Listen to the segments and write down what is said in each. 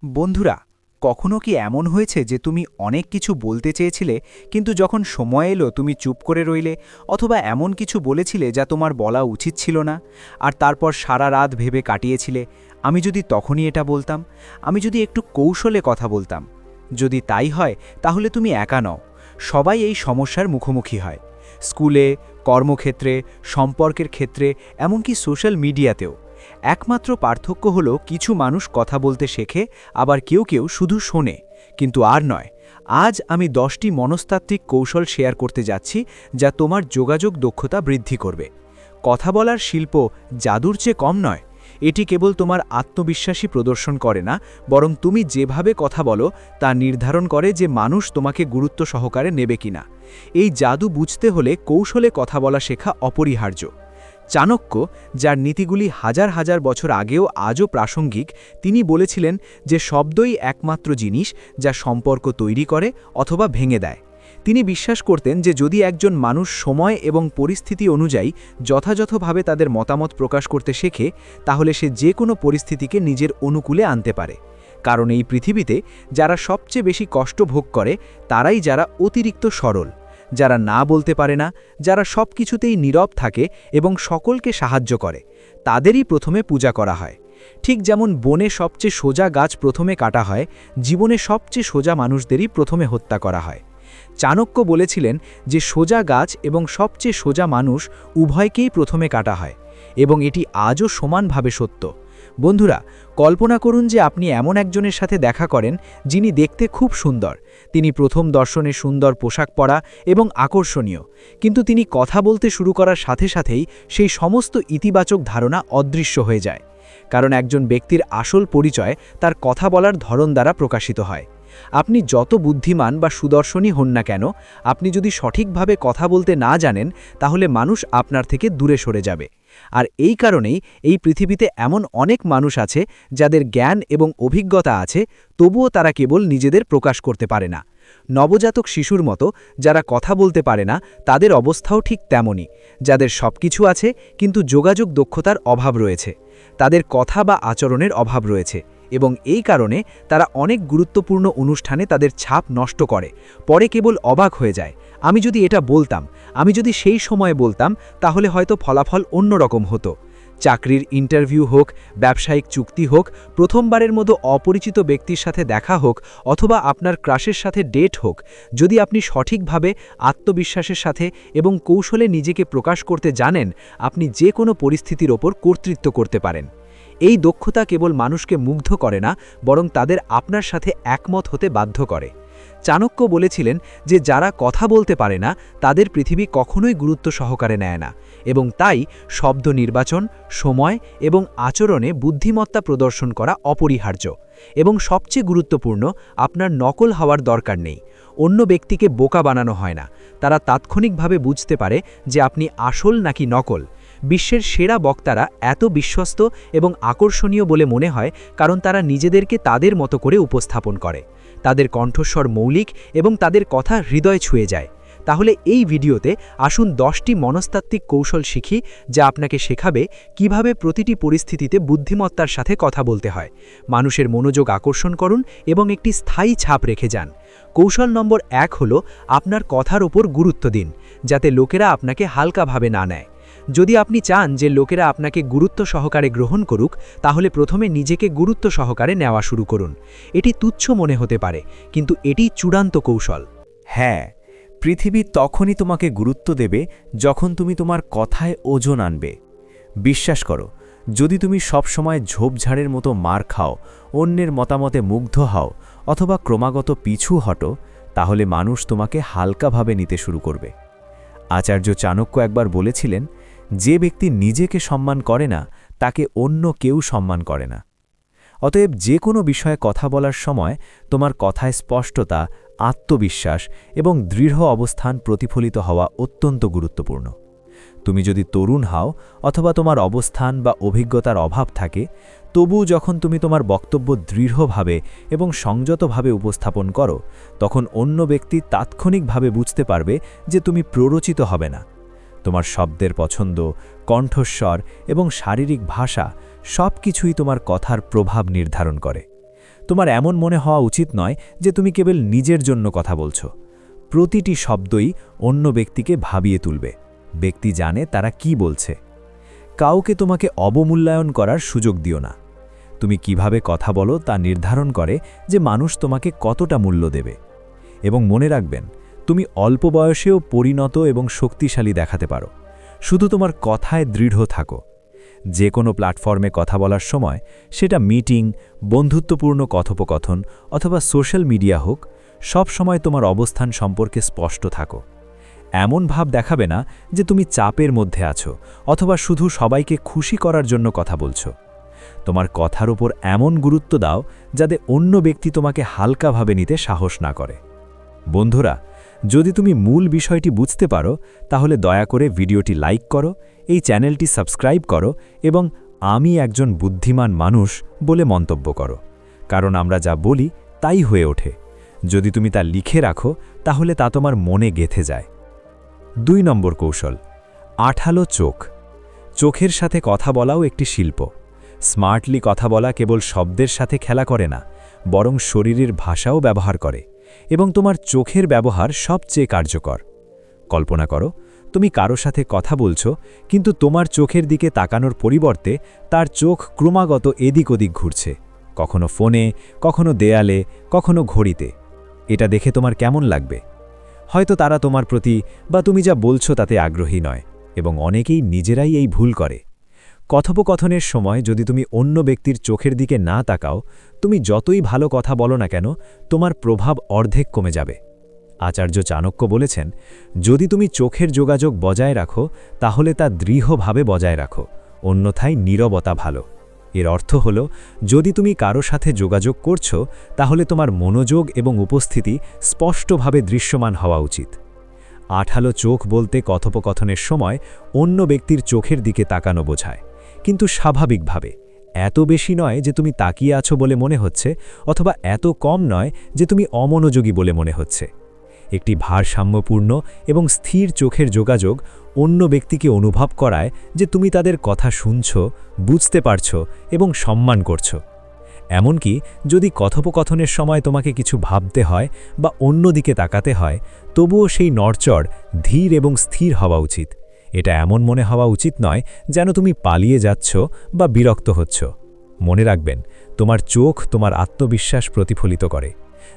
বন্ধুরা, কখনো কি এমন হয়েছে যে তুমি অনেক কিছু বলতে চেয়েছিলে কিন্তু যখন সময় এলো তুমি চুপ করে রইলে, অথবা এমন কিছু বলেছিলে যা তোমার বলা উচিত ছিল না, আর তারপর সারা রাত ভেবে কাটিয়েছিলে আমি যদি তখনই এটা বলতাম, আমি যদি একটু কৌশলে কথা বলতাম। যদি তাই হয় তাহলে তুমি একা নও, সবাই এই সমস্যার মুখোমুখি হয়। স্কুলে, কর্মক্ষেত্রে, সম্পর্কের ক্ষেত্রে, এমনকি সোশ্যাল মিডিয়াতেও। একমাত্র পার্থক্য হলো কিছু মানুষ কথা বলতে শেখে, আবার কেউ কেউ শুধু শোনে, কিন্তু আর নয়। আজ আমি 10টি মনস্তাত্ত্বিক কৌশল শেয়ার করতে যাচ্ছি যা তোমার যোগাযোগ দক্ষতা বৃদ্ধি করবে। কথা বলার শিল্প জাদুর চেয়ে কম নয়। এটি কেবল তোমার আত্মবিশ্বাসী প্রদর্শন করে না, বরং তুমি যেভাবে কথা বলো তা নির্ধারণ করে যে মানুষ তোমাকে গুরুত্ব সহকারে নেবে কিনা। এই জাদু বুঝতে হলে কৌশলে কথা বলা শেখা অপরিহার্য। চাণক্য, যার নীতিগুলি হাজার হাজার বছর আগেও আজও প্রাসঙ্গিক, তিনি বলেছিলেন যে শব্দই একমাত্র জিনিস যা সম্পর্ক তৈরি করে অথবা ভেঙে দেয়। তিনি বিশ্বাস করতেন যে যদি একজন মানুষ সময় এবং পরিস্থিতি অনুযায়ী যথাযথভাবে তাদের মতামত প্রকাশ করতে শেখে, তাহলে সে যে কোনো পরিস্থিতিকে নিজের অনুকূলে আনতে পারে। কারণ এই পৃথিবীতে যারা সবচেয়ে বেশি কষ্ট ভোগ করে তারাই যারা অতিরিক্ত সরল, যারা না বলতে পারে না, যারা সব কিছুতেই নীরব থাকে এবং সকলকে সাহায্য করে, তাদেরই প্রথমে পূজা করা হয়। ঠিক যেমন বনে সবচেয়ে সোজা গাছ প্রথমে কাটা হয়, জীবনে সবচেয়ে সোজা মানুষদেরই প্রথমে হত্যা করা হয়। চাণক্য বলেছিলেন যে সোজা গাছ এবং সবচেয়ে সোজা মানুষ উভয়কেই প্রথমে কাটা হয়, এবং এটি আজও সমানভাবে সত্য। বন্ধুরা, কল্পনা করুন যে আপনি এমন একজনের সাথে দেখা করেন যিনি দেখতে খুব সুন্দর, তিনি প্রথম দর্শনে সুন্দর পোশাক পরা এবং আকর্ষণীয়, কিন্তু তিনি কথা বলতে শুরু করার সাথে সাথেই সেই সমস্ত ইতিবাচক ধারণা অদৃশ্য হয়ে যায়। কারণ একজন ব্যক্তির আসল পরিচয় তার কথা বলার ধরন দ্বারা প্রকাশিত হয়। আপনি যত বুদ্ধিমান বা সুদর্শনই হন না কেন, আপনি যদি সঠিকভাবে কথা বলতে না জানেন, তাহলে মানুষ আপনার থেকে দূরে সরে যাবে। আর এই কারণেই এই পৃথিবীতে এমন অনেক মানুষ আছে যাদের জ্ঞান এবং অভিজ্ঞতা আছে, তবুও তারা কেবল নিজেদের প্রকাশ করতে পারে না। নবজাতক শিশুর মতো যারা কথা বলতে পারে না, তাদের অবস্থাও ঠিক তেমনই। যাদের সবকিছু আছে কিন্তু যোগাযোগ দক্ষতার অভাব রয়েছে, তাদের কথা বা আচরণের অভাব রয়েছে, এবং এই কারণে তারা অনেক গুরুত্বপূর্ণ অনুষ্ঠানে তাদের ছাপ নষ্ট করে, পরে কেবল অবাক হয়ে যায়। আমি যদি এটা বলতাম, আমি যদি সেই সময়ে বলতাম, তাহলে হয়তো ফলাফল অন্যরকম হতো। চাকরির ইন্টারভিউ হোক, ব্যবসায়িক চুক্তি হোক, প্রথমবারের মতো অপরিচিত ব্যক্তির সাথে দেখা হোক, অথবা আপনার ক্রাশের সাথে ডেট হোক, যদি আপনি সঠিকভাবে আত্মবিশ্বাসের সাথে এবং কৌশলে নিজেকে প্রকাশ করতে জানেন, আপনি যে কোনো পরিস্থিতির ওপর কর্তৃত্ব করতে পারেন। এই দক্ষতা কেবল মানুষকে মুগ্ধ করে না, বরং তাদের আপনার সাথে একমত হতে বাধ্য করে। চাণক্য বলেছিলেন যে যারা কথা বলতে পারে না তাদের পৃথিবী কখনোই গুরুত্ব সহকারে নেয় না, এবং তাই শব্দ নির্বাচন, সময় এবং আচরণে বুদ্ধিমত্তা প্রদর্শন করা অপরিহার্য। এবং সবচেয়ে গুরুত্বপূর্ণ, আপনার নকল হওয়ার দরকার নেই। অন্য ব্যক্তিকে বোকা বানানো হয় না, তারা তাৎক্ষণিকভাবে বুঝতে পারে যে আপনি আসল নাকি নকল। বিশ্বের সেরা বক্তারা এত বিশ্বস্ত এবং আকর্ষণীয় বলে মনে হয় কারণ তারা নিজেদেরকে তাদের মতো করে উপস্থাপন করে। তাদের কণ্ঠস্বর মৌলিক এবং তাদের কথা হৃদয় ছুঁয়ে যায়। তাহলে এই ভিডিওতে আসুন 10টি মনস্তাত্ত্বিক কৌশল শিখি যা আপনাকে শেখাবে কিভাবে প্রতিটি পরিস্থিতিতে বুদ্ধিমত্তার সাথে কথা বলতে হয়। মানুষের মনোযোগ আকর্ষণ করুন এবং একটি স্থায়ী ছাপ রেখে যান। কৌশল নম্বর 1 হলো আপনার কথার ওপর গুরুত্ব দিন, যাতে লোকেরা আপনাকে হালকাভাবে না নেয়। যদি আপনি চান যে লোকেরা আপনাকে গুরুত্ব সহকারে গ্রহণ করুক, তাহলে প্রথমে নিজেকে গুরুত্ব সহকারে নেওয়া শুরু করুন। এটি তুচ্ছ মনে হতে পারে, কিন্তু এটি চূড়ান্ত কৌশল। হ্যাঁ, পৃথিবী তখনই তোমাকে গুরুত্ব দেবে যখন তুমি তোমার কথায় ওজন আনবে। বিশ্বাস করো, যদি তুমি সবসময় ঝোপঝাড়ের মতো মার খাও, অন্যের মতামতে মুগ্ধ হও অথবা ক্রমাগত পিছু হটো, তাহলে মানুষ তোমাকে হালকাভাবে নিতে শুরু করবে। আচার্য চাণক্য একবার বলেছিলেন, যে ব্যক্তি নিজেকে সম্মান করে না তাকে অন্য কেউ সম্মান করে না। অতএব যে কোনো বিষয়ে কথা বলার সময় তোমার কথায় স্পষ্টতা, আত্মবিশ্বাস এবং দৃঢ় অবস্থান প্রতিফলিত হওয়া অত্যন্ত গুরুত্বপূর্ণ। তুমি যদি তরুণ হও অথবা তোমার অবস্থান বা অভিজ্ঞতার অভাব থাকে, তবুও যখন তুমি তোমার বক্তব্য দৃঢ়ভাবে এবং সংযতভাবে উপস্থাপন করো, তখন অন্য ব্যক্তি তাৎক্ষণিকভাবে বুঝতে পারবে যে তুমি প্ররোচিত হবে না। তোমার শব্দের পছন্দ, কণ্ঠস্বর এবং শারীরিক ভাষা সব কিছুই তোমার কথার প্রভাব নির্ধারণ করে। তোমার এমন মনে হওয়া উচিত নয় যে তুমি কেবল নিজের জন্য কথা বলছো। প্রতিটি শব্দই অন্য ব্যক্তিকে ভাবিয়ে তুলবে। ব্যক্তি জানে তারা কি বলছে। কাউকে তোমাকে অবমূল্যায়ন করার সুযোগ দিও না। তুমি কিভাবে কথা বলো তা নির্ধারণ করে যে মানুষ তোমাকে কতটা মূল্য দেবে। এবং মনে রাখবেন, তুমি অল্প বয়সেও পরিণত এবং শক্তিশালী দেখাতে পারো। শুধু তোমার কথায় দৃঢ় থাকো। যে কোনো প্ল্যাটফর্মে কথা বলার সময়, সেটা মিটিং, বন্ধুত্বপূর্ণ কথোপকথন অথবা সোশ্যাল মিডিয়া হোক, সব সময় তোমার অবস্থান সম্পর্কে স্পষ্ট থাকো। এমন ভাব দেখাবে না যে তুমি চাপের মধ্যে আছো অথবা শুধু সবাইকে খুশি করার জন্য কথা বলছো। তোমার কথার উপর এমন গুরুত্ব দাও যাতে অন্য ব্যক্তি তোমাকে হালকাভাবে নিতে সাহস না করে। বন্ধুরা, যদি তুমি মূল বিষয়টি বুঝতে পারো তাহলে দয়া করে ভিডিওটি লাইক করো, এই চ্যানেলটি সাবস্ক্রাইব করো এবং আমি একজন বুদ্ধিমান মানুষ বলে মন্তব্য করো। কারণ আমরা যা বলি তাই হয়ে ওঠে। যদি তুমি তা লিখে রাখো তাহলে তা তোমার মনে গেঁথে যায়। 2 নম্বর কৌশল, আঠালো চোখ। চোখের সাথে কথা বলাও একটি শিল্প। স্মার্টলি কথা বলা কেবল শব্দের সাথে খেলা করে না, বরং শরীরের ভাষাও ব্যবহার করে, এবং তোমার চোখের ব্যবহার সবচেয়ে কার্যকর। কল্পনা করো, তুমি কারো সাথে কথা বলছো, কিন্তু তোমার চোখের দিকে তাকানোর পরিবর্তে তার চোখ ক্রমাগত এদিক ওদিক ঘুরছে, কখনো ফোনে, কখনো দেয়ালে, কখনো ঘড়িতে। এটা দেখে তোমার কেমন লাগবে? হয়তো তারা তোমার প্রতি বা তুমি যা বলছো তাতে আগ্রহী নয়, এবং অনেকেই নিজেরাই এই ভুল করে। কথোপকথনের সময় যদি তুমি অন্য ব্যক্তির চোখের দিকে না তাকাও, তুমি যতই ভালো কথা বলো না কেন, তোমার প্রভাব অর্ধেক কমে যাবে। আচার্য চাণক্য বলেছেন, যদি তুমি চোখের যোগাযোগ বজায় রাখো তাহলে তা দৃঢ়ভাবে বজায় রাখো, অন্যথায় নীরবতা ভালো। এর অর্থ হল, যদি তুমি কারো সাথে যোগাযোগ করছো তাহলে তোমার মনোযোগ এবং উপস্থিতি স্পষ্টভাবে দৃশ্যমান হওয়া উচিত। আঠালো চোখ বলতে কথোপকথনের সময় অন্য ব্যক্তির চোখের দিকে তাকানো বোঝায়, কিন্তু স্বাভাবিকভাবে। এত বেশি নয় যে তুমি তাকিয়ে আছো বলে মনে হচ্ছে, অথবা এত কম নয় যে তুমি অমনোযোগী বলে মনে হচ্ছে। একটি ভারসাম্যপূর্ণ এবং স্থির চোখের যোগাযোগ অন্য ব্যক্তিকে অনুভব করায় যে তুমি তাদের কথা শুনছ, বুঝতে পারছ এবং সম্মান করছ। এমনকি যদি কথোপকথনের সময় তোমাকে কিছু ভাবতে হয় বা অন্যদিকে তাকাতে হয়, তবুও সেই নড়চড় ধীর এবং স্থির হওয়া উচিত। এটা এমন মনে হওয়া উচিত নয় যেন তুমি পালিয়ে যাচ্ছ বা বিরক্ত হচ্ছ। মনে রাখবেন, তোমার চোখ তোমার আত্মবিশ্বাস প্রতিফলিত করে।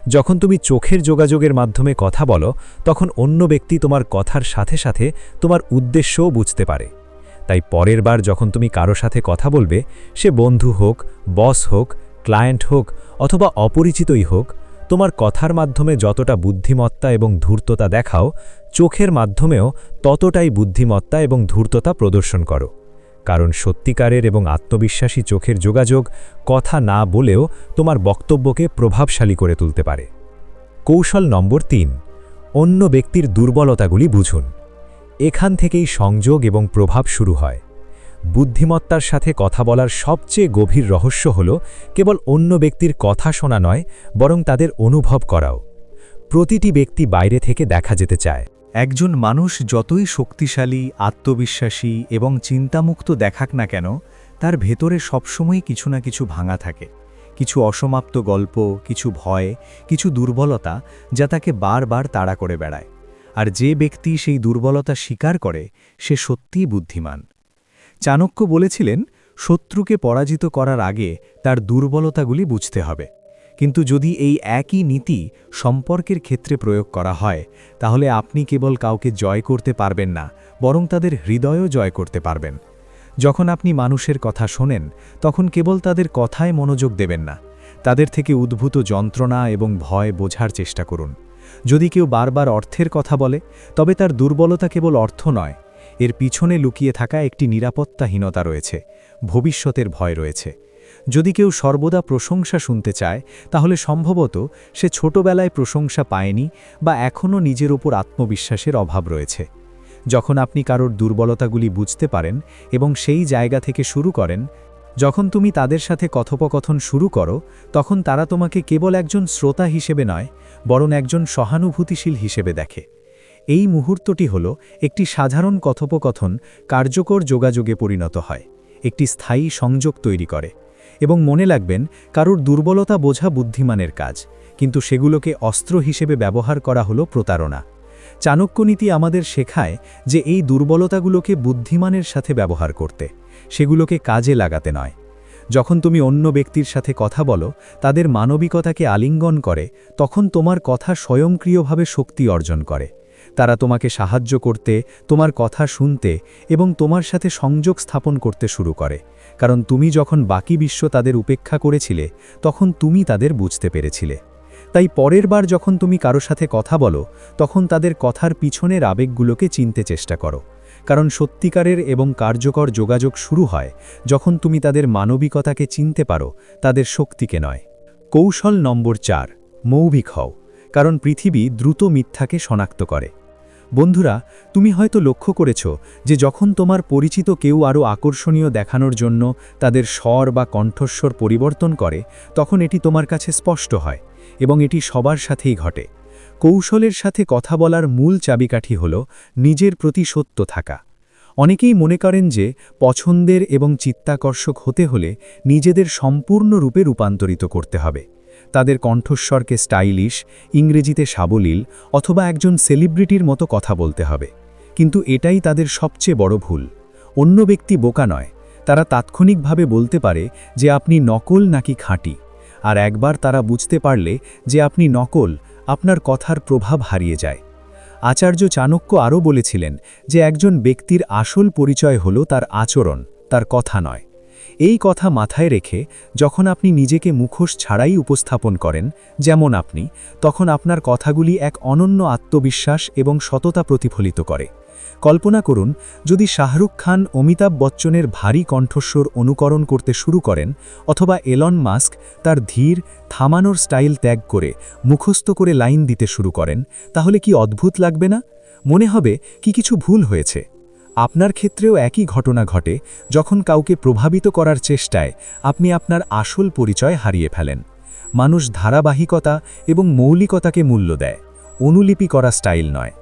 যখন তুমি চোখের যোগাযোগের মাধ্যমে কথা বলো, তখন অন্য ব্যক্তি তোমার কথার সাথে সাথে তোমার উদ্দেশ্যও বুঝতে পারে। তাই পরের বার যখন তুমি কারো সাথে কথা বলবে, সে বন্ধু হোক, বস হোক, ক্লায়েন্ট হোক অথবা অপরিচিতই হোক, তোমার কথার মাধ্যমে যতটা বুদ্ধিমত্তা এবং ধূর্ততা দেখাও, চোখের মাধ্যমেও ততটাই বুদ্ধিমত্তা এবং ধূর্ততা প্রদর্শন করো। কারণ সত্যিকারের এবং আত্মবিশ্বাসী চোখের যোগাযোগ কথা না বলেও তোমার বক্তব্যকে প্রভাবশালী করে তুলতে পারে। কৌশল নম্বর 3, অন্য ব্যক্তির দুর্বলতাগুলি বুঝুন। এখান থেকেই সংযোগ এবং প্রভাব শুরু হয়। বুদ্ধিমত্তার সাথে কথা বলার সবচেয়ে গভীর রহস্য হল কেবল অন্য ব্যক্তির কথা শোনা নয়, বরং তাদের অনুভব করাও। প্রতিটি ব্যক্তি বাইরে থেকে দেখা যেতে চায়। একজন মানুষ যতই শক্তিশালী, আত্মবিশ্বাসী এবং চিন্তামুক্ত দেখাক না কেন, তার ভেতরে সবসময় কিছু না কিছু ভাঙা থাকে। কিছু অসমাপ্ত গল্প, কিছু ভয়, কিছু দুর্বলতা যা তাকে বারবার তাড়া করে বেড়ায়। আর যে ব্যক্তি সেই দুর্বলতা স্বীকার করে, সে সত্যিই বুদ্ধিমান। চাণক্য বলেছিলেন, শত্রুকে পরাজিত করার আগে তার দুর্বলতাগুলি বুঝতে হবে। কিন্তু যদি এই একই নীতি সম্পর্কের ক্ষেত্রে প্রয়োগ করা হয়, তাহলে আপনি কেবল কাউকে জয় করতে পারবেন না, বরং তাদের হৃদয়ও জয় করতে পারবেন। যখন আপনি মানুষের কথা শোনেন, তখন কেবল তাদের কথায় মনোযোগ দেবেন না, তাদের থেকে উদ্ভূত যন্ত্রণা এবং ভয় বোঝার চেষ্টা করুন। যদি কেউ বারবার অর্থের কথা বলে, তবে তার দুর্বলতা কেবল অর্থ নয়, এর পিছনে লুকিয়ে থাকা একটি নিরাপত্তাহীনতা রয়েছে, ভবিষ্যতের ভয় রয়েছে। যদি কেউ সর্বদা প্রশংসা শুনতে চায়, তাহলে সম্ভবত সে ছোটবেলায় প্রশংসা পায়নি বা এখনও নিজের ওপর আত্মবিশ্বাসের অভাব রয়েছে। যখন আপনি কারোর দুর্বলতাগুলি বুঝতে পারেন এবং সেই জায়গা থেকে শুরু করেন, যখন তুমি তাদের সাথে কথোপকথন শুরু করো, তখন তারা তোমাকে কেবল একজন শ্রোতা হিসেবে নয়, বরং একজন সহানুভূতিশীল হিসেবে দেখে। এই মুহূর্তটি হল একটি সাধারণ কথোপকথন কার্যকর যোগাযোগে পরিণত হয়, একটি স্থায়ী সংযোগ তৈরি করে। এবং মনে রাখবেন, কারুর দুর্বলতা বোঝা বুদ্ধিমানের কাজ, কিন্তু সেগুলোকে অস্ত্র হিসেবে ব্যবহার করা হলো প্রতারণা। চাণক্যনীতি আমাদের শেখায় যে এই দুর্বলতাগুলোকে বুদ্ধিমানের সাথে ব্যবহার করতে, সেগুলোকে কাজে লাগাতে নয়। যখন তুমি অন্য ব্যক্তির সাথে কথা বলো, তাদের মানবিকতাকে আলিঙ্গন করে, তখন তোমার কথা স্বয়ংক্রিয়ভাবে শক্তি অর্জন করে। তারা তোমাকে সাহায্য করতে, তোমার কথা শুনতে এবং তোমার সাথে সংযোগ স্থাপন করতে শুরু করে, কারণ তুমি যখন বাকি বিশ্ব তাদের উপেক্ষা করেছিলে, তখন তুমি তাদের বুঝতে পেরেছিলে। তাই পরের বার যখন তুমি কারো সাথে কথা বলো, তখন তাদের কথার পিছনের আবেগগুলোকে চিনতে চেষ্টা করো, কারণ সত্যিকারের এবং কার্যকর যোগাযোগ শুরু হয় যখন তুমি তাদের মানবিকতাকে চিনতে পারো, তাদের শক্তিকে নয়। কৌশল নম্বর 4, মৌখিক হও, কারণ পৃথিবী দ্রুত মিথ্যাকে শনাক্ত করে। বন্ধুরা, তুমি হয়তো লক্ষ্য করেছ যে যখন তোমার পরিচিত কেউ আরও আকর্ষণীয় দেখানোর জন্য তাদের স্বর বা কণ্ঠস্বর পরিবর্তন করে, তখন এটি তোমার কাছে স্পষ্ট হয়, এবং এটি সবার সাথেই ঘটে। কৌশলের সাথে কথা বলার মূল চাবিকাঠি হল নিজের প্রতি সত্য থাকা। অনেকেই মনে করেন যে পছন্দের এবং চিত্তাকর্ষক হতে হলে নিজেদের সম্পূর্ণরূপে রূপান্তরিত করতে হবে। তাদের কণ্ঠস্বরকে স্টাইলিশ, ইংরেজিতে সাবলীল অথবা একজন সেলিব্রিটির মতো কথা বলতে হবে। কিন্তু এটাই তাদের সবচেয়ে বড় ভুল। অন্য ব্যক্তি বোকা নয়, তারা তাৎক্ষণিকভাবে বলতে পারে যে আপনি নকল নাকি খাঁটি, আর একবার তারা বুঝতে পারলে যে আপনি নকল, আপনার কথার প্রভাব হারিয়ে যায়। আচার্য চাণক্য আরও বলেছিলেন যে একজন ব্যক্তির আসল পরিচয় হল তার আচরণ, তার কথা নয়। এই কথা মাথায় রেখে যখন আপনি নিজেকে মুখোশ ছাড়াই উপস্থাপন করেন, যেমন আপনি, তখন আপনার কথাগুলি এক অনন্য আত্মবিশ্বাস এবং সততা প্রতিফলিত করে। কল্পনা করুন, যদি শাহরুখ খান অমিতাভ বচ্চনের ভারী কণ্ঠস্বর অনুকরণ করতে শুরু করেন, অথবা এলন মাস্ক তার ধীর, থামানোর স্টাইল ত্যাগ করে মুখস্থ করে লাইন দিতে শুরু করেন, তাহলে কি অদ্ভুত লাগবে না? মনে হবে কি কিছু ভুল হয়েছে। আপনার ক্ষেত্রেও একই ঘটনা ঘটে যখন কাউকে প্রভাবিত করার চেষ্টায় আপনি আপনার আসল পরিচয় হারিয়ে ফেলেন। মানুষ ধারাবাহিকতা এবং মৌলিকতাকে মূল্য দেয়, অনুলিপি করা স্টাইল নয়।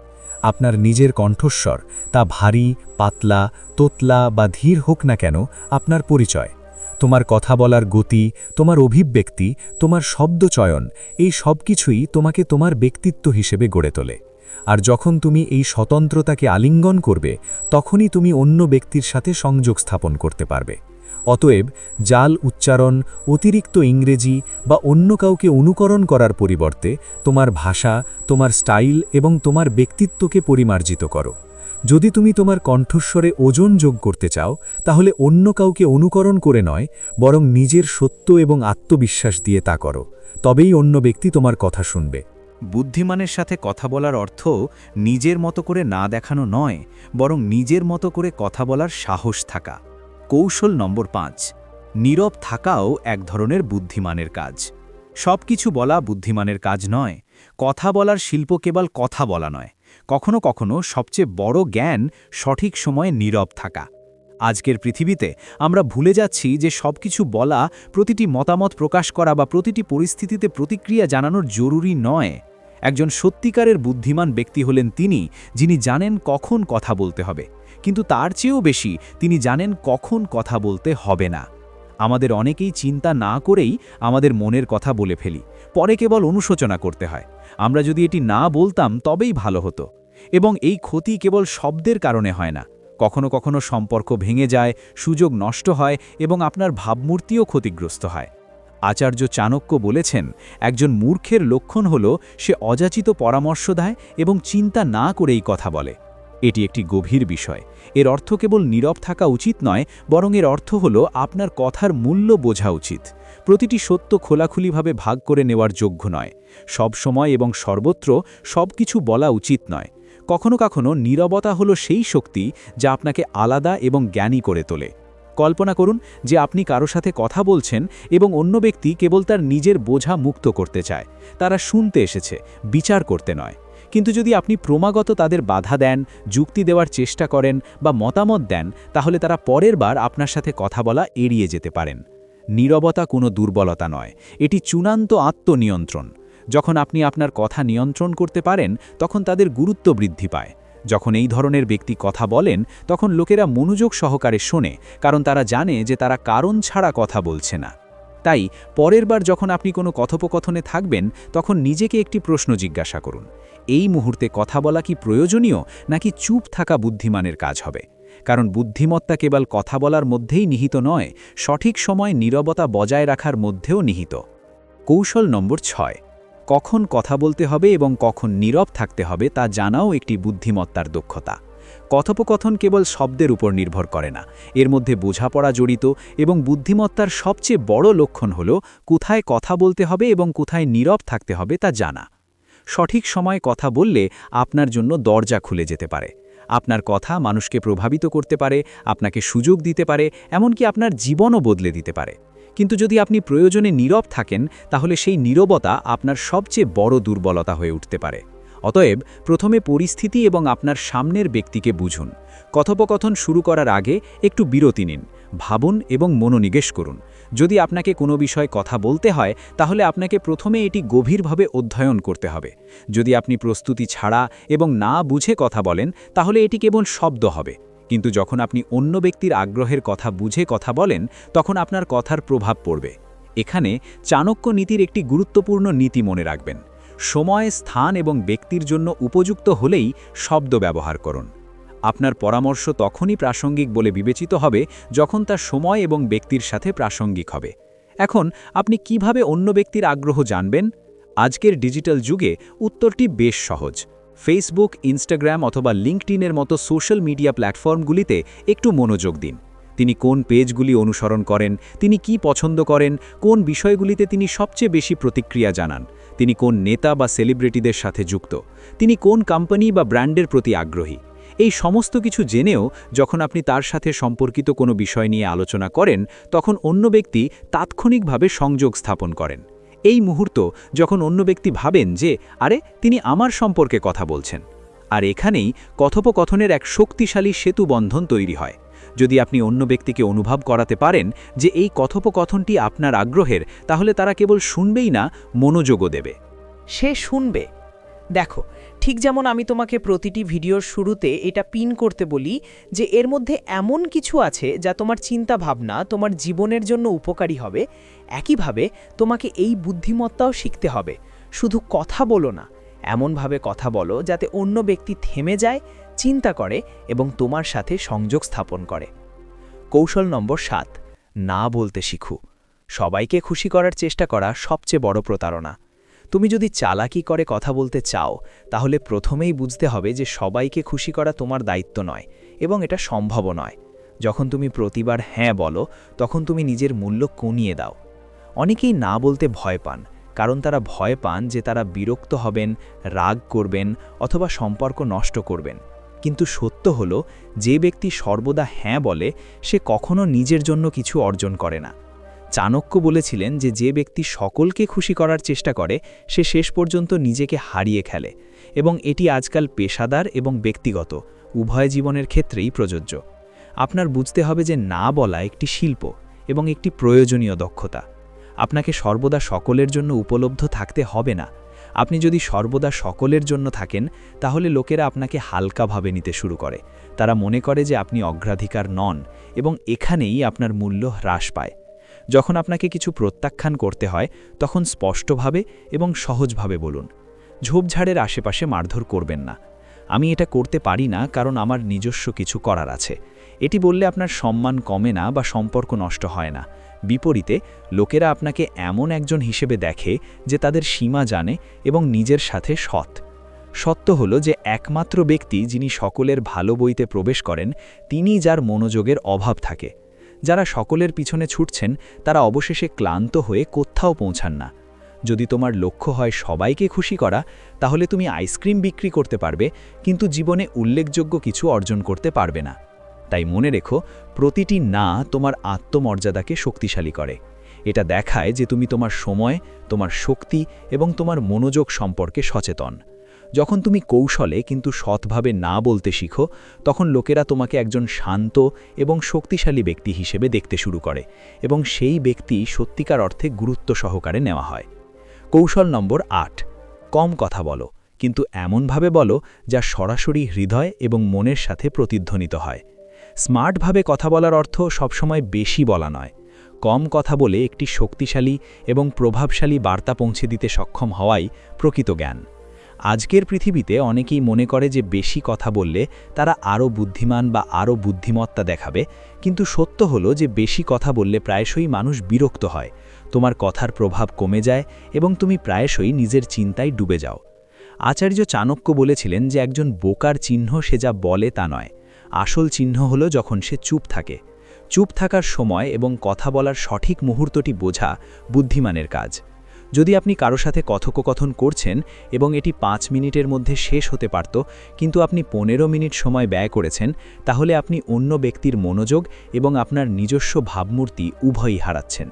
আপনার নিজের কণ্ঠস্বর, তা ভারী, পাতলা, তোতলা বা ধীর হোক না কেন, আপনার পরিচয়। তোমার কথা বলার গতি, তোমার অভিব্যক্তি, তোমার শব্দচয়ন, এই সব কিছুই তোমাকে তোমার ব্যক্তিত্ব হিসেবে গড়ে তোলে। আর যখন তুমি এই স্বতন্ত্রতাকে আলিঙ্গন করবে, তখনই তুমি অন্য ব্যক্তির সাথে সংযোগ স্থাপন করতে পারবে। অতএব জাল উচ্চারণ, অতিরিক্ত ইংরেজি বা অন্য কাউকে অনুকরণ করার পরিবর্তে তোমার ভাষা, তোমার স্টাইল এবং তোমার ব্যক্তিত্বকে পরিমার্জিত করো। যদি তুমি তোমার কণ্ঠস্বরে ওজন যোগ করতে চাও, তাহলে অন্য কাউকে অনুকরণ করে নয়, বরং নিজের সত্য এবং আত্মবিশ্বাস দিয়ে তা করো। তবেই অন্য ব্যক্তি তোমার কথা শুনবে। বুদ্ধিমানের সাথে কথা বলার অর্থ নিজের মতো করে না দেখানো নয়, বরং নিজের মতো করে কথা বলার সাহস থাকা। কৌশল নম্বর 5, নীরব থাকাও এক ধরনের বুদ্ধিমানের কাজ। সব কিছু বলা বুদ্ধিমানের কাজ নয়। কথা বলার শিল্প কেবল কথা বলা নয়, কখনো কখনো সবচেয়ে বড় জ্ঞান সঠিক সময়ে নীরব থাকা। আজকের পৃথিবীতে আমরা ভুলে যাচ্ছি যে সবকিছু বলা, প্রতিটি মতামত প্রকাশ করা বা প্রতিটি পরিস্থিতিতে প্রতিক্রিয়া জানানোর জরুরি নয়। একজন সত্যিকারের বুদ্ধিমান ব্যক্তি হলেন তিনি, যিনি জানেন কখন কথা বলতে হবে, কিন্তু তার চেয়েও বেশি তিনি জানেন কখন কথা বলতে হবে না। আমাদের অনেকেই চিন্তা না করেই আমাদের মনের কথা বলে ফেলি, পরে কেবল অনুশোচনা করতে হয়। আমরা যদি এটি না বলতাম তবেই ভালো হতো। এবং এই ক্ষতি কেবল শব্দের কারণে হয় না, কখনো কখনো সম্পর্ক ভেঙে যায়, সুযোগ নষ্ট হয় এবং আপনার ভাবমূর্তিও ক্ষতিগ্রস্ত হয়। আচার্য চাণক্য বলেছেন, একজন মূর্খের লক্ষণ হল সে অযাচিত পরামর্শ দেয় এবং চিন্তা না করেই কথা বলে। এটি একটি গভীর বিষয়। এর অর্থ কেবল নীরব থাকা উচিত নয়, বরং এর অর্থ হল আপনার কথার মূল্য বোঝা উচিত। প্রতিটি সত্য খোলাখুলিভাবে ভাগ করে নেওয়ার যোগ্য নয়। সব সময় এবং সর্বত্র সব কিছু বলা উচিত নয়। কখনো কখনো নীরবতা হলো সেই শক্তি যা আপনাকে আলাদা এবং জ্ঞানী করে তোলে। কল্পনা করুন যে আপনি কারো সাথে কথা বলছেন এবং অন্য ব্যক্তি কেবল তার নিজের বোঝা মুক্ত করতে চায়। তারা শুনতে এসেছে, বিচার করতে নয়। কিন্তু যদি আপনি ক্রমাগত তাদের বাধা দেন, যুক্তি দেওয়ার চেষ্টা করেন বা মতামত দেন, তাহলে তারা পরের বার আপনার সাথে কথা বলা এড়িয়ে যেতে পারেন। নীরবতা কোনো দুর্বলতা নয়, এটি চূড়ান্ত আত্মনিয়ন্ত্রণ। যখন আপনি আপনার কথা নিয়ন্ত্রণ করতে পারেন, তখন তাদের গুরুত্ব বৃদ্ধি পায়। যখন এই ধরনের ব্যক্তি কথা বলেন, তখন লোকেরা মনোযোগ সহকারে শোনে, কারণ তারা জানে যে তারা কারণ ছাড়া কথা বলছে না। তাই পরের বার যখন আপনি কোনো কথোপকথনে থাকবেন তখন নিজেকে একটি প্রশ্ন জিজ্ঞাসা করুন, এই মুহূর্তে কথা বলা কি প্রয়োজনীয় নাকি চুপ থাকা বুদ্ধিমানের কাজ হবে? কারণ বুদ্ধিমত্তা কেবল কথা বলার মধ্যেই নিহিত নয়, সঠিক সময় নীরবতা বজায় রাখার মধ্যেও নিহিত। কৌশল নম্বর 6, কখন কথা বলতে হবে এবং কখন নীরব থাকতে হবে তা জানাও একটি বুদ্ধিমত্তার দক্ষতা। কথোপকথন কেবল শব্দের উপর নির্ভর করে না, এর মধ্যে বোঝাপড়া জড়িত, এবং বুদ্ধিমত্তার সবচেয়ে বড় লক্ষণ হল কোথায় কথা বলতে হবে এবং কোথায় নীরব থাকতে হবে তা জানা। সঠিক সময়ে কথা বললে আপনার জন্য দরজা খুলে যেতে পারে। আপনার কথা মানুষকে প্রভাবিত করতে পারে, আপনাকে সুযোগ দিতে পারে, এমনকি আপনার জীবনও বদলে দিতে পারে। কিন্তু যদি আপনি প্রয়োজনে নীরব থাকেন তাহলে সেই নীরবতা আপনার সবচেয়ে বড় দুর্বলতা হয়ে উঠতে পারে। অতএব প্রথমে পরিস্থিতি এবং আপনার সামনের ব্যক্তিকে বুঝুন। কথোপকথন শুরু করার আগে একটু বিরতি নিন, ভাবুন এবং মনোনিবেশ করুন। যদি আপনাকে কোনো বিষয়ে কথা বলতে হয় তাহলে আপনাকে প্রথমে এটি গভীরভাবে অধ্যয়ন করতে হবে। যদি আপনি প্রস্তুতি ছাড়া এবং না বুঝে কথা বলেন তাহলে এটি কেবল শব্দ হবে, কিন্তু যখন আপনি অন্য ব্যক্তির আগ্রহের কথা বুঝে কথা বলেন তখন আপনার কথার প্রভাব পড়বে। এখানে চাণক্য নীতির একটি গুরুত্বপূর্ণ নীতি মনে রাখবেন, সময়, স্থান এবং ব্যক্তির জন্য উপযুক্ত হলেই শব্দ ব্যবহার করুন। আপনার পরামর্শ তখনই প্রাসঙ্গিক বলে বিবেচিত হবে যখন তা সময় এবং ব্যক্তির সাথে প্রাসঙ্গিক হবে। এখন আপনি কিভাবে অন্য ব্যক্তির আগ্রহ জানবেন? আজকের ডিজিটাল যুগে উত্তরটি বেশ সহজ। ফেসবুক, ইনস্টাগ্রাম অথবা লিঙ্কডইনের মতো সোশ্যাল মিডিয়া প্ল্যাটফর্মগুলিতে একটু মনোযোগ দিন। তিনি কোন পেজগুলি অনুসরণ করেন, তিনি কি পছন্দ করেন, কোন বিষয়গুলিতে তিনি সবচেয়ে বেশি প্রতিক্রিয়া জানান, তিনি কোন নেতা বা সেলিব্রিটিদের সাথে যুক্ত, তিনি কোন কোম্পানি বা ব্র্যান্ডের প্রতি আগ্রহী। এই সমস্ত কিছু জেনেও যখন আপনি তার সাথে সম্পর্কিত কোনো বিষয় নিয়ে আলোচনা করেন তখন অন্য ব্যক্তি তাৎক্ষণিকভাবে সংযোগ স্থাপন করেন। এই মুহূর্ত যখন অন্য ব্যক্তি ভাবেন যে আরে তিনি আমার সম্পর্কে কথা বলছেন, আর এখানেই কথোপকথনের এক শক্তিশালী সেতুবন্ধন তৈরি হয়। যদি আপনি অন্য ব্যক্তিকে অনুভব করাতে পারেন যে এই কথোপকথনটি আপনার আগ্রহের, তাহলে তারা কেবল শুনবেই না, মনোযোগও দেবে। সে শুনবে। দেখো, ঠিক যেমন আমি তোমাকে প্রতিটি ভিডিওর শুরুতে এটা পিন করতে বলি যে এর মধ্যে এমন কিছু আছে যা তোমার চিন্তা ভাবনা তোমার জীবনের জন্য উপকারী হবে, একইভাবে তোমাকে এই বুদ্ধিমত্তাও শিখতে হবে। শুধু কথা বলো না, এমনভাবে কথা বলো যাতে অন্য ব্যক্তি থেমে যায়, চিন্তা করে এবং তোমার সাথে সংযোগ স্থাপন করে। কৌশল নম্বর 7, না বলতে শিখো। সবাইকে খুশি করার চেষ্টা করা সবচেয়ে বড় প্রতারণা। তুমি যদি চালাকি করে কথা বলতে চাও তাহলে প্রথমেই বুঝতে হবে যে সবাইকে খুশি করা তোমার দায়িত্ব নয় এবং এটা সম্ভবও নয়। যখন তুমি প্রতিবার হ্যাঁ বলো তখন তুমি নিজের মূল্য কমিয়ে দাও। অনেকেই না বলতে ভয় পান, কারণ তারা ভয় পান যে তারা বিরক্ত হবেন, রাগ করবেন অথবা সম্পর্ক নষ্ট করবেন। কিন্তু সত্য হলো, যে ব্যক্তি সর্বদা হ্যাঁ বলে সে কখনো নিজের জন্য কিছু অর্জন করে না। চাণক্য বলেছিলেন যে যে ব্যক্তি সকলকে খুশি করার চেষ্টা করে সে শেষ পর্যন্ত নিজেকে হারিয়ে ফেলে, এবং এটি আজকাল পেশাদার এবং ব্যক্তিগত উভয় জীবনের ক্ষেত্রেই প্রযোজ্য। আপনার বুঝতে হবে যে না বলা একটি শিল্প এবং একটি প্রয়োজনীয় দক্ষতা। আপনাকে সর্বদা সকলের জন্য উপলব্ধ থাকতে হবে না। আপনি যদি সর্বদা সকলের জন্য থাকেন তাহলে লোকেরা আপনাকে হালকাভাবে নিতে শুরু করে। তারা মনে করে যে আপনি অগ্রাধিকার নন এবং এখানেই আপনার মূল্য হ্রাস পায়। যখন আপনাকে কিছু প্রত্যাখ্যান করতে হয় তখন স্পষ্টভাবে এবং সহজভাবে বলুন। ঝোপঝাড়ের আশেপাশে মারধর করবেন না। আমি এটা করতে পারি না কারণ আমার নিজস্ব কিছু করার আছে। এটি বললে আপনার সম্মান কমে না বা সম্পর্ক নষ্ট হয় না। বিপরীতে লোকেরা আপনাকে এমন একজন হিসেবে দেখে যে তাদের সীমা জানে এবং নিজের সাথে সৎ। সত্য হলো যে একমাত্র ব্যক্তি যিনি সকলের ভালো বইতে প্রবেশ করেন তিনি যার মনোযোগের অভাব থাকে। যারা সকলের পিছনে ছুটছেন তারা অবশেষে ক্লান্ত হয়ে কোথাও পৌঁছান না। যদি তোমার লক্ষ্য হয় সবাইকে খুশি করা তাহলে তুমি আইসক্রিম বিক্রি করতে পারবে কিন্তু জীবনে উল্লেখযোগ্য কিছু অর্জন করতে পারবে না। তাই মনে রেখো, প্রতিটি না তোমার আত্মমর্যাদাকে শক্তিশালী করে। এটা দেখায় যে তুমি তোমার সময়, তোমার শক্তি এবং তোমার মনোযোগ সম্পর্কে সচেতন। যখন তুমি কৌশলে কিন্তু সৎভাবে না বলতে শিখো তখন লোকেরা তোমাকে একজন শান্ত এবং শক্তিশালী ব্যক্তি হিসেবে দেখতে শুরু করে এবং সেই ব্যক্তি সত্যিকার অর্থে গুরুত্ব সহকারে নেওয়া হয়। কৌশল নম্বর 8, কম কথা বলো, কিন্তু এমনভাবে বলো যা সরাসরি হৃদয় এবং মনের সাথে প্রতিধ্বনিত হয়। স্মার্টভাবে কথা বলার অর্থ সবসময় বেশি বলা নয়। কম কথা বলে একটি শক্তিশালী এবং প্রভাবশালী বার্তা পৌঁছে দিতে সক্ষম হওয়াই প্রকৃত জ্ঞান। আজকের পৃথিবীতে অনেকেই মনে করে যে বেশি কথা বললে তারা আরও বুদ্ধিমান বা আরও বুদ্ধিমত্তা দেখাবে, কিন্তু সত্য হলো যে বেশি কথা বললে প্রায়শই মানুষ বিরক্ত হয়, তোমার কথার প্রভাব কমে যায় এবং তুমি প্রায়শই নিজের চিন্তায় ডুবে যাও। আচার্য চাণক্য বলেছিলেন যে একজন বোকার চিহ্ন সে যা বলে তা নয়, আসল চিহ্ন হলো যখন সে চুপ থাকে। চুপ থাকার সময় এবং কথা বলার সঠিক মুহূর্তটি বোঝা বুদ্ধিমানের কাজ। যদি আপনি কারো সাথে কথোপকথন করছেন এবং এটি 5 মিনিটের মধ্যে শেষ হতে পারত, কিন্তু আপনি 15 মিনিট সময় ব্যয় করেছেন, তাহলে আপনি অন্য ব্যক্তির মনোযোগ এবং আপনার নিজস্ব ভাবমূর্তি উভয়ই হারাচ্ছেন।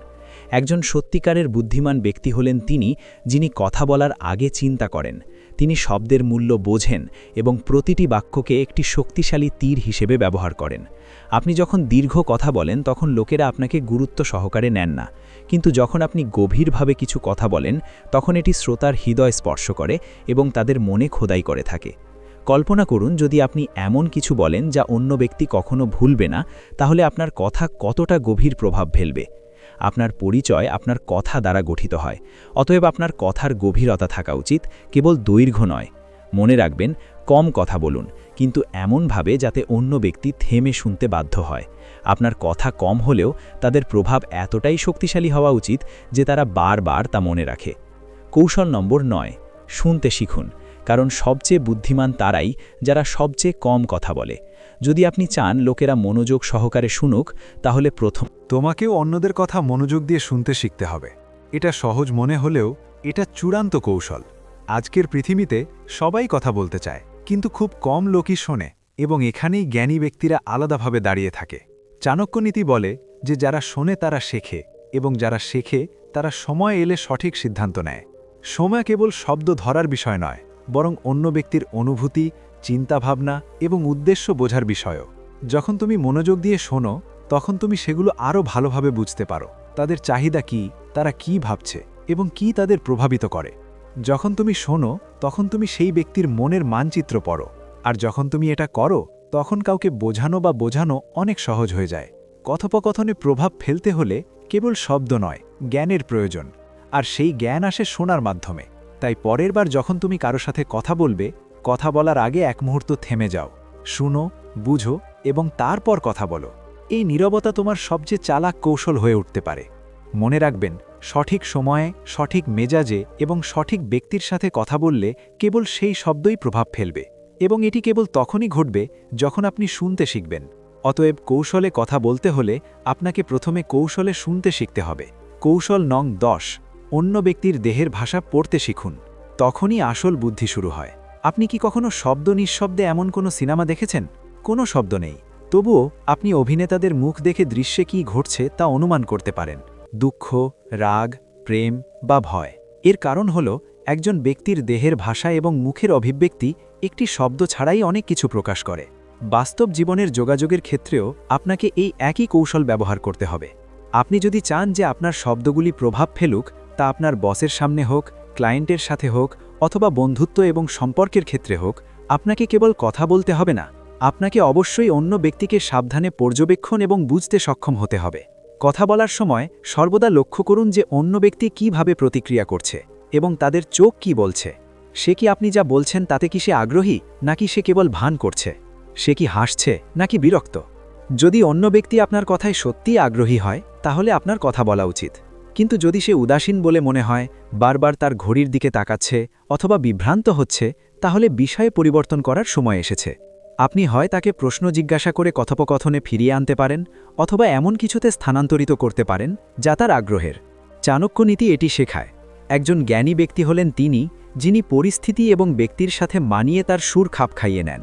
একজন সত্যিকারের বুদ্ধিমান ব্যক্তি হলেন তিনি, যিনি কথা বলার আগে চিন্তা করেন। তিনি শব্দের মূল্য বোঝেন এবং প্রতিটি বাক্যকে একটি শক্তিশালী তীর হিসেবে ব্যবহার করেন। আপনি যখন দীর্ঘ কথা বলেন তখন লোকেরা আপনাকে গুরুত্ব সহকারে নেন না, কিন্তু যখন আপনি গভীরভাবে কিছু কথা বলেন তখন এটি শ্রোতার হৃদয় স্পর্শ করে এবং তাদের মনে খোদাই করে থাকে। কল্পনা করুন যদি আপনি এমন কিছু বলেন যা অন্য ব্যক্তি কখনো ভুলবে না, তাহলে আপনার কথা কতটা গভীর প্রভাব ফেলবে। আপনার পরিচয় আপনার কথা দ্বারা গঠিত হয়, অতএব আপনার কথার গভীরতা থাকা উচিত, কেবল দৈর্ঘ্য নয়। মনে রাখবেন, কম কথা বলুন, কিন্তু এমনভাবে যাতে অন্য ব্যক্তি থেমে শুনতে বাধ্য হয়। আপনার কথা কম হলেও তাদের প্রভাব এতটাই শক্তিশালী হওয়া উচিত যে তারা বারবার তা মনে রাখে। কৌশল নম্বর 9, শুনতে শিখুন, কারণ সবচেয়ে বুদ্ধিমান তারাই যারা সবচেয়ে কম কথা বলে। যদি আপনি চান লোকেরা মনোযোগ সহকারে শুনুক, তাহলে তোমাকেও অন্যদের কথা মনোযোগ দিয়ে শুনতে শিখতে হবে। এটা সহজ মনে হলেও এটা চূড়ান্ত কৌশল। আজকের পৃথিবীতে সবাই কথা বলতে চায়, কিন্তু খুব কম লোকই শোনে, এবং এখানেই জ্ঞানী ব্যক্তিরা আলাদাভাবে দাঁড়িয়ে থাকে। চাণক্য নীতি বলে যে যারা শোনে তারা শেখে, এবং যারা শেখে তারা সময় এলে সঠিক সিদ্ধান্ত নেয়। সময় কেবল শব্দ ধরার বিষয় নয়, বরং অন্য ব্যক্তির অনুভূতি, চিন্তাভাবনা এবং উদ্দেশ্য বোঝার বিষয়ও। যখন তুমি মনোযোগ দিয়ে শোনো, তখন তুমি সেগুলো আরও ভালোভাবে বুঝতে পারো। তাদের চাহিদা কি, তারা কি ভাবছে এবং কি তাদের প্রভাবিত করে। যখন তুমি শোনো, তখন তুমি সেই ব্যক্তির মনের মানচিত্র পড়ো, আর যখন তুমি এটা করো, তখন কাউকে বোঝানো অনেক সহজ হয়ে যায়। কথোপকথনে প্রভাব ফেলতে হলে কেবল শব্দ নয়, জ্ঞানের প্রয়োজন, আর সেই জ্ঞান আসে শোনার মাধ্যমে। তাই পরের বার যখন তুমি কারো সাথে কথা বলবে, কথা বলার আগে এক মুহূর্ত থেমে যাও, শুনো, বুঝো এবং তারপর কথা বলো। এই নীরবতা তোমার সবচেয়ে চালাক কৌশল হয়ে উঠতে পারে। মনে রাখবেন, সঠিক সময়ে, সঠিক মেজাজে এবং সঠিক ব্যক্তির সাথে কথা বললে কেবল সেই শব্দই প্রভাব ফেলবে, এবং এটি কেবল তখনই ঘটবে যখন আপনি শুনতে শিখবেন। অতএব কৌশলে কথা বলতে হলে আপনাকে প্রথমে কৌশলে শুনতে শিখতে হবে। কৌশল নং 10, অন্য ব্যক্তির দেহের ভাষা পড়তে শিখুন, তখনই আসল বুদ্ধি শুরু হয়। আপনি কি কখনো শব্দ নিঃশব্দে এমন কোনো সিনেমা দেখেছেন? কোনো শব্দ নেই, তবুও আপনি অভিনেতাদের মুখ দেখে দৃশ্যে কী ঘটছে তা অনুমান করতে পারেন। দুঃখ, রাগ, প্রেম বা ভয়। এর কারণ হল একজন ব্যক্তির দেহের ভাষা এবং মুখের অভিব্যক্তি একটি শব্দ ছাড়াই অনেক কিছু প্রকাশ করে। বাস্তব জীবনের যোগাযোগের ক্ষেত্রেও আপনাকে এই একই কৌশল ব্যবহার করতে হবে। আপনি যদি চান যে আপনার শব্দগুলি প্রভাব ফেলুক, তা আপনার বসের সামনে হোক, ক্লায়েন্টের সাথে হোক, অথবা বন্ধুত্ব এবং সম্পর্কের ক্ষেত্রে হোক, আপনাকে কেবল কথা বলতে হবে না, আপনাকে অবশ্যই অন্য ব্যক্তিকে সাবধানে পর্যবেক্ষণ এবং বুঝতে সক্ষম হতে হবে। কথা বলার সময় সর্বদা লক্ষ্য করুন যে অন্য ব্যক্তি কিভাবে প্রতিক্রিয়া করছে এবং তাদের চোখ কি বলছে। সে কি আপনি যা বলছেন তাতে কি সে আগ্রহী, নাকি সে কেবল ভান করছে? সে কি হাসছে নাকি বিরক্ত? যদি অন্য ব্যক্তি আপনার কথায় সত্যিই আগ্রহী হয়, তাহলে আপনার কথা বলা উচিত। কিন্তু যদি সে উদাসীন বলে মনে হয়, বারবার তার ঘড়ির দিকে তাকাচ্ছে অথবা বিভ্রান্ত হচ্ছে, তাহলে বিষয়ে পরিবর্তন করার সময় এসেছে। আপনি হয় তাকে প্রশ্ন জিজ্ঞাসা করে কথোপকথনে ফিরিয়ে আনতে পারেন, অথবা এমন কিছুতে স্থানান্তরিত করতে পারেন যা তার আগ্রহের। চাণক্য নীতি এটি শেখায়। একজন জ্ঞানী ব্যক্তি হলেন তিনি, যিনি পরিস্থিতি এবং ব্যক্তির সাথে মানিয়ে তার সুর খাপ খাইয়ে নেন।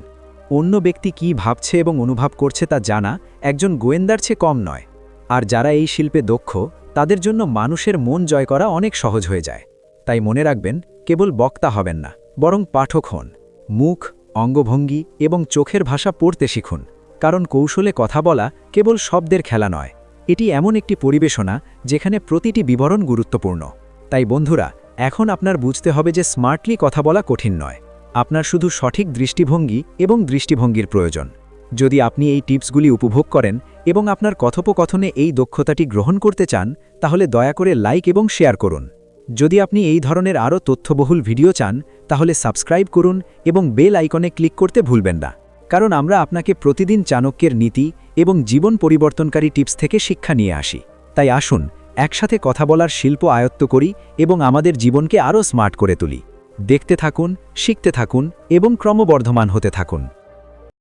অন্য ব্যক্তি কি ভাবছে এবং অনুভব করছে তা জানা একজন গোয়েন্দার চেয়ে কম নয়। আর যারা এই শিল্পে দক্ষ, তাদের জন্য মানুষের মন জয় করা অনেক সহজ হয়ে যায়। তাই মনে রাখবেন, কেবল বক্তা হবেন না, বরং পাঠক হন। মুখ, অঙ্গভঙ্গি এবং চোখের ভাষা পড়তে শিখুন, কারণ কৌশলে কথা বলা কেবল শব্দের খেলা নয়, এটি এমন একটি পরিবেশনা যেখানে প্রতিটি বিবরণ গুরুত্বপূর্ণ। তাই বন্ধুরা, এখন আপনার বুঝতে হবে যে স্মার্টলি কথা বলা কঠিন নয়, আপনার শুধু সঠিক দৃষ্টিভঙ্গি এবং দৃষ্টিভঙ্গির প্রয়োজন। যদি আপনি এই টিপসগুলি উপভোগ করেন এবং আপনার কথোপকথনে এই দক্ষতাটি গ্রহণ করতে চান তাহলে দয়া করে লাইক এবং শেয়ার করুন। যদি আপনি এই ধরনের আরও তথ্যবহুল ভিডিও চান তাহলে সাবস্ক্রাইব করুন এবং বেল আইকনে ক্লিক করতে ভুলবেন না, কারণ আমরা আপনাকে প্রতিদিন চাণক্যের নীতি এবং জীবন পরিবর্তনকারী টিপস থেকে শিক্ষা নিয়ে আসি। তাই আসুন একসাথে কথা বলার শিল্প আয়ত্ত করি এবং আমাদের জীবনকে আরও স্মার্ট করে তুলি। দেখতে থাকুন, শিখতে থাকুন এবং ক্রমবর্ধমান হতে থাকুন।